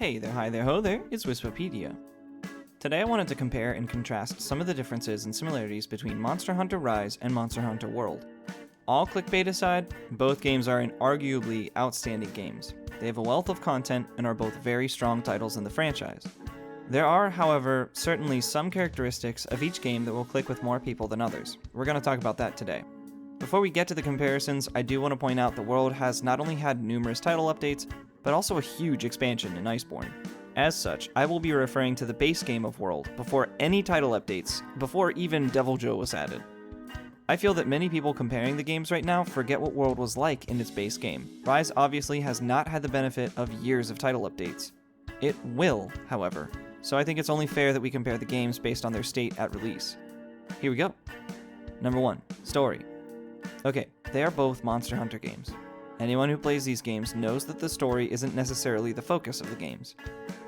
Hey there, hi there, ho there, it's Wispopedia. Today I wanted to compare and contrast some of the differences and similarities between Monster Hunter Rise and Monster Hunter World. All clickbait aside, both games are arguably outstanding games. They have a wealth of content and are both very strong titles in the franchise. There are, however, certainly some characteristics of each game that will click with more people than others. We're going to talk about that today. Before we get to the comparisons, I do want to point out the world has not only had numerous title updates, but also a huge expansion in Iceborne. As such, I will be referring to the base game of World before any title updates, before even Deviljho was added. I feel that many people comparing the games right now forget what World was like in its base game. Rise obviously has not had the benefit of years of title updates. It will, however, so I think it's only fair that we compare the games based on their state at release. Here we go. Number 1. Story. Okay, they are both Monster Hunter games. Anyone who plays these games knows that the story isn't necessarily the focus of the games.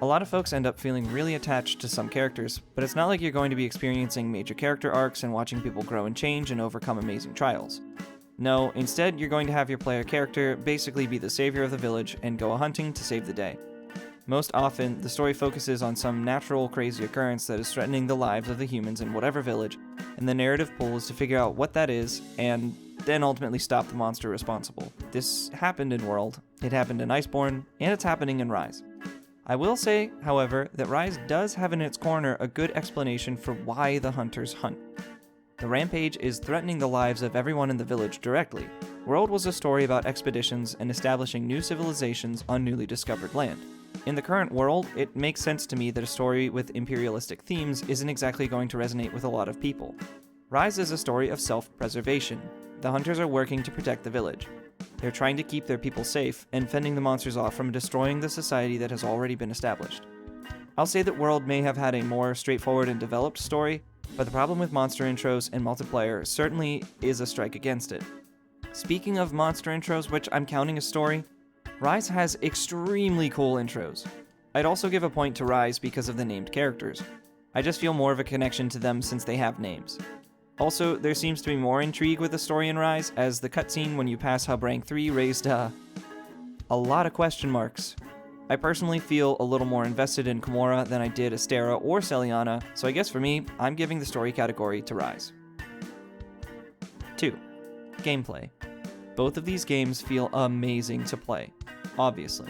A lot of folks end up feeling really attached to some characters, but it's not like you're going to be experiencing major character arcs and watching people grow and change and overcome amazing trials. No, instead you're going to have your player character basically be the savior of the village and go a-hunting to save the day. Most often, the story focuses on some natural crazy occurrence that is threatening the lives of the humans in whatever village, and the narrative pull is to figure out what that is, and then ultimately stop the monster responsible. This happened in World, it happened in Iceborne, and it's happening in Rise. I will say, however, that Rise does have in its corner a good explanation for why the hunters hunt. The rampage is threatening the lives of everyone in the village directly. World was a story about expeditions and establishing new civilizations on newly discovered land. In the current world, it makes sense to me that a story with imperialistic themes isn't exactly going to resonate with a lot of people. Rise is a story of self-preservation. The hunters are working to protect the village. They're trying to keep their people safe and fending the monsters off from destroying the society that has already been established. I'll say that World may have had a more straightforward and developed story, but the problem with monster intros and multiplayer certainly is a strike against it. Speaking of monster intros, which I'm counting as story, Rise has extremely cool intros. I'd also give a point to Rise because of the named characters. I just feel more of a connection to them since they have names. Also, there seems to be more intrigue with the story in Rise, as the cutscene when you pass Hub Rank 3 raised a lot of question marks. I personally feel a little more invested in Kimura than I did Astera or Celiana, so I guess for me, I'm giving the story category to Rise. 2. Gameplay. Both of these games feel amazing to play, obviously,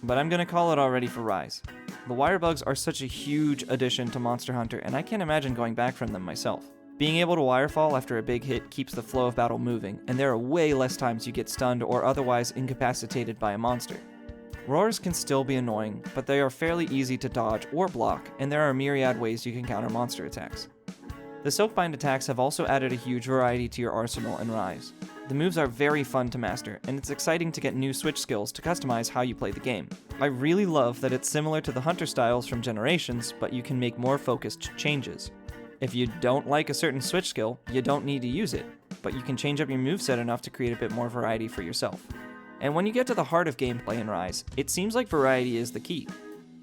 but I'm gonna call it already for Rise. The wire bugs are such a huge addition to Monster Hunter, and I can't imagine going back from them myself. Being able to wirefall after a big hit keeps the flow of battle moving, and there are way less times you get stunned or otherwise incapacitated by a monster. Roars can still be annoying, but they are fairly easy to dodge or block, and there are a myriad ways you can counter monster attacks. The Silkbind attacks have also added a huge variety to your arsenal in Rise. The moves are very fun to master, and it's exciting to get new switch skills to customize how you play the game. I really love that it's similar to the Hunter styles from Generations, but you can make more focused changes. If you don't like a certain switch skill, you don't need to use it, but you can change up your moveset enough to create a bit more variety for yourself. And when you get to the heart of gameplay in Rise, it seems like variety is the key.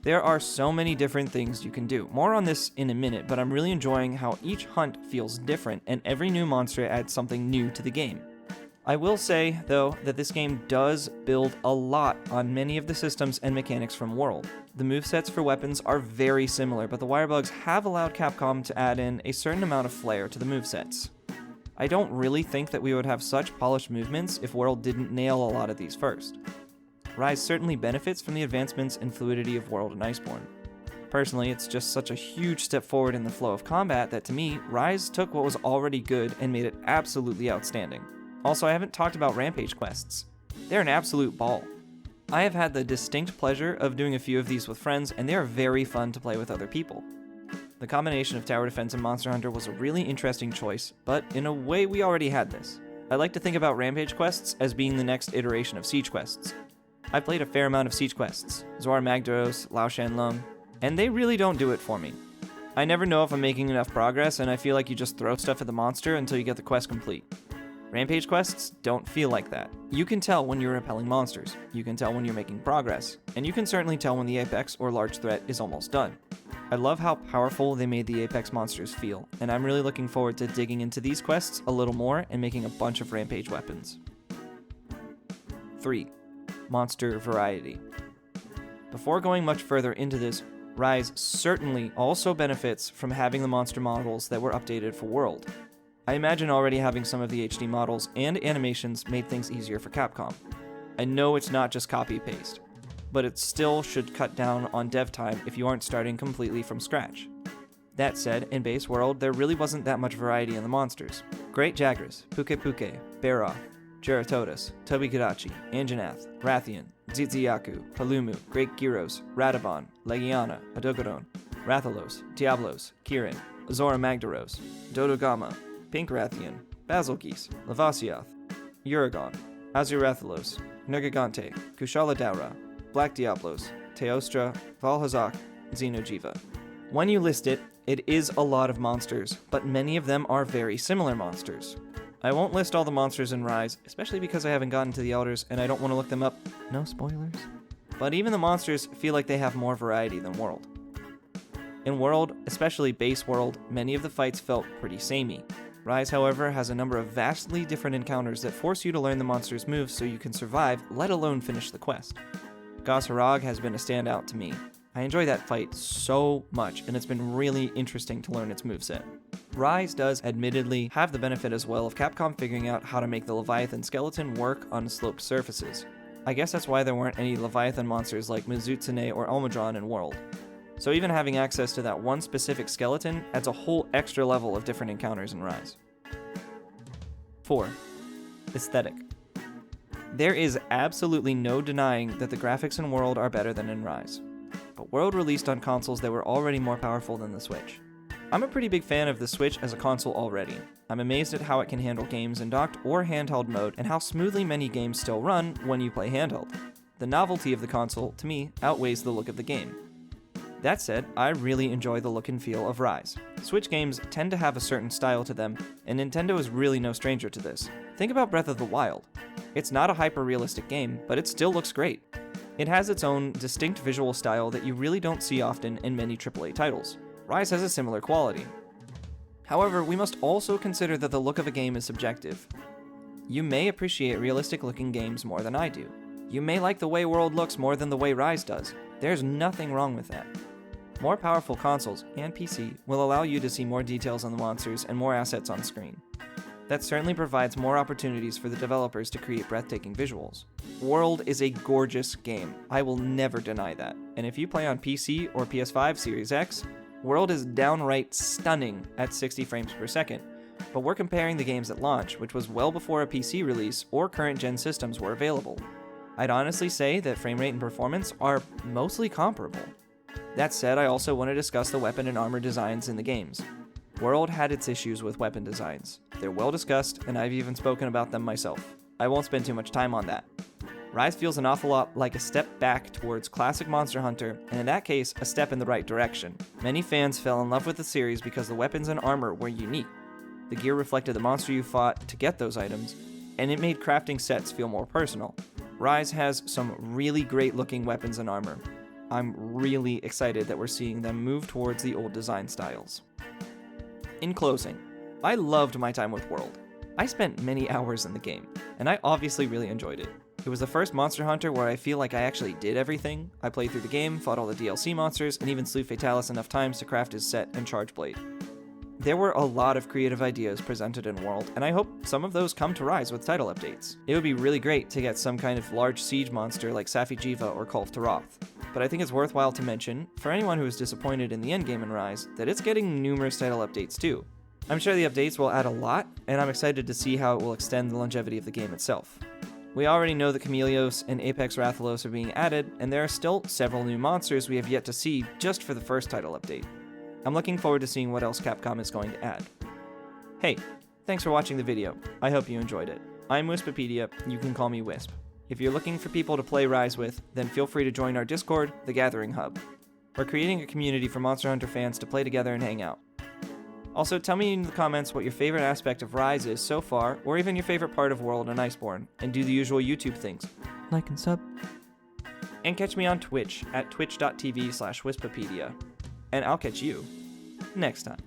There are so many different things you can do. More on this in a minute, but I'm really enjoying how each hunt feels different and every new monster adds something new to the game. I will say, though, that this game does build a lot on many of the systems and mechanics from World. The movesets for weapons are very similar, but the wirebugs have allowed Capcom to add in a certain amount of flair to the movesets. I don't really think that we would have such polished movements if World didn't nail a lot of these first. Rise certainly benefits from the advancements and fluidity of World and Iceborne. Personally, it's just such a huge step forward in the flow of combat that to me, Rise took what was already good and made it absolutely outstanding. Also, I haven't talked about Rampage quests. They're an absolute ball. I have had the distinct pleasure of doing a few of these with friends, and they are very fun to play with other people. The combination of tower defense and Monster Hunter was a really interesting choice, but in a way we already had this. I like to think about Rampage quests as being the next iteration of Siege quests. I played a fair amount of Siege quests, Zoar Magdaros, Lao Shanlong, and they really don't do it for me. I never know if I'm making enough progress, and I feel like you just throw stuff at the monster until you get the quest complete. Rampage quests don't feel like that. You can tell when you're repelling monsters, you can tell when you're making progress, and you can certainly tell when the apex or large threat is almost done. I love how powerful they made the apex monsters feel, and I'm really looking forward to digging into these quests a little more and making a bunch of Rampage weapons. 3. Monster variety. Before going much further into this, Rise certainly also benefits from having the monster models that were updated for World. I imagine already having some of the HD models and animations made things easier for Capcom. I know it's not just copy-paste, but it still should cut down on dev time if you aren't starting completely from scratch. That said, in base World, there really wasn't that much variety in the monsters. Great Jagras, Puke Puke, Baroth, Geratodus, Tobikadachi, Anjanath, Rathian, Ziziyaku, Palumu, Great Gyros, Radabon, Legiana, Adogadon, Rathalos, Diablos, Kirin, Azora Magdaros, Dodogama, Pink Rathian, Basilgeuse, Lavasiath, Uragon, Azurathalos, Nergigante, Kushala Daura, Black Diablos, Teostra, Valhazak, Xenojiva. When you list it, it is a lot of monsters, but many of them are very similar monsters. I won't list all the monsters in Rise, especially because I haven't gotten to the Elders and I don't want to look them up. No spoilers. But even the monsters feel like they have more variety than World. In World, especially base World, many of the fights felt pretty samey. Rise, however, has a number of vastly different encounters that force you to learn the monster's moves so you can survive, let alone finish the quest. Gaz Harag has been a standout to me. I enjoy that fight so much, and it's been really interesting to learn its moveset. Rise does admittedly have the benefit as well of Capcom figuring out how to make the Leviathan skeleton work on sloped surfaces. I guess that's why there weren't any Leviathan monsters like Mizutsune or Almudron in World. So even having access to that one specific skeleton adds a whole extra level of different encounters in Rise. 4. Aesthetic. There is absolutely no denying that the graphics in World are better than in Rise. But World released on consoles that were already more powerful than the Switch. I'm a pretty big fan of the Switch as a console already. I'm amazed at how it can handle games in docked or handheld mode and how smoothly many games still run when you play handheld. The novelty of the console, to me, outweighs the look of the game. That said, I really enjoy the look and feel of Rise. Switch games tend to have a certain style to them, and Nintendo is really no stranger to this. Think about Breath of the Wild. It's not a hyper-realistic game, but it still looks great. It has its own distinct visual style that you really don't see often in many AAA titles. Rise has a similar quality. However, we must also consider that the look of a game is subjective. You may appreciate realistic-looking games more than I do. You may like the way World looks more than the way Rise does. There's nothing wrong with that. More powerful consoles, and PC, will allow you to see more details on the monsters and more assets on screen. That certainly provides more opportunities for the developers to create breathtaking visuals. World is a gorgeous game. I will never deny that. And if you play on PC or PS5 Series X, World is downright stunning at 60 frames per second. But we're comparing the games at launch, which was well before a PC release or current gen systems were available. I'd honestly say that frame rate and performance are mostly comparable. That said, I also want to discuss the weapon and armor designs in the games. World had its issues with weapon designs. They're well discussed, and I've even spoken about them myself. I won't spend too much time on that. Rise feels an awful lot like a step back towards classic Monster Hunter, and in that case, a step in the right direction. Many fans fell in love with the series because the weapons and armor were unique. The gear reflected the monster you fought to get those items, and it made crafting sets feel more personal. Rise has some really great looking weapons and armor. I'm really excited that we're seeing them move towards the old design styles. In closing, I loved my time with World. I spent many hours in the game, and I obviously really enjoyed it. It was the first Monster Hunter where I feel like I actually did everything. I played through the game, fought all the DLC monsters, and even slew Fatalis enough times to craft his set and charge blade. There were a lot of creative ideas presented in World, and I hope some of those come to Rise with title updates. It would be really great to get some kind of large siege monster like Safi'jiiva or Kulf Taroth. But I think it's worthwhile to mention, for anyone who is disappointed in the endgame in Rise, that it's getting numerous title updates too. I'm sure the updates will add a lot, and I'm excited to see how it will extend the longevity of the game itself. We already know that Chameleos and Apex Rathalos are being added, and there are still several new monsters we have yet to see just for the first title update. I'm looking forward to seeing what else Capcom is going to add. Hey, thanks for watching the video. I hope you enjoyed it. I'm Wispepedia, you can call me Wisp. If you're looking for people to play Rise with, then feel free to join our Discord, The Gathering Hub. We're creating a community for Monster Hunter fans to play together and hang out. Also, tell me in the comments what your favorite aspect of Rise is so far, or even your favorite part of World and Iceborne, and do the usual YouTube things. Like and sub. And catch me on Twitch at twitch.tv/Wispepedia. And I'll catch you next time.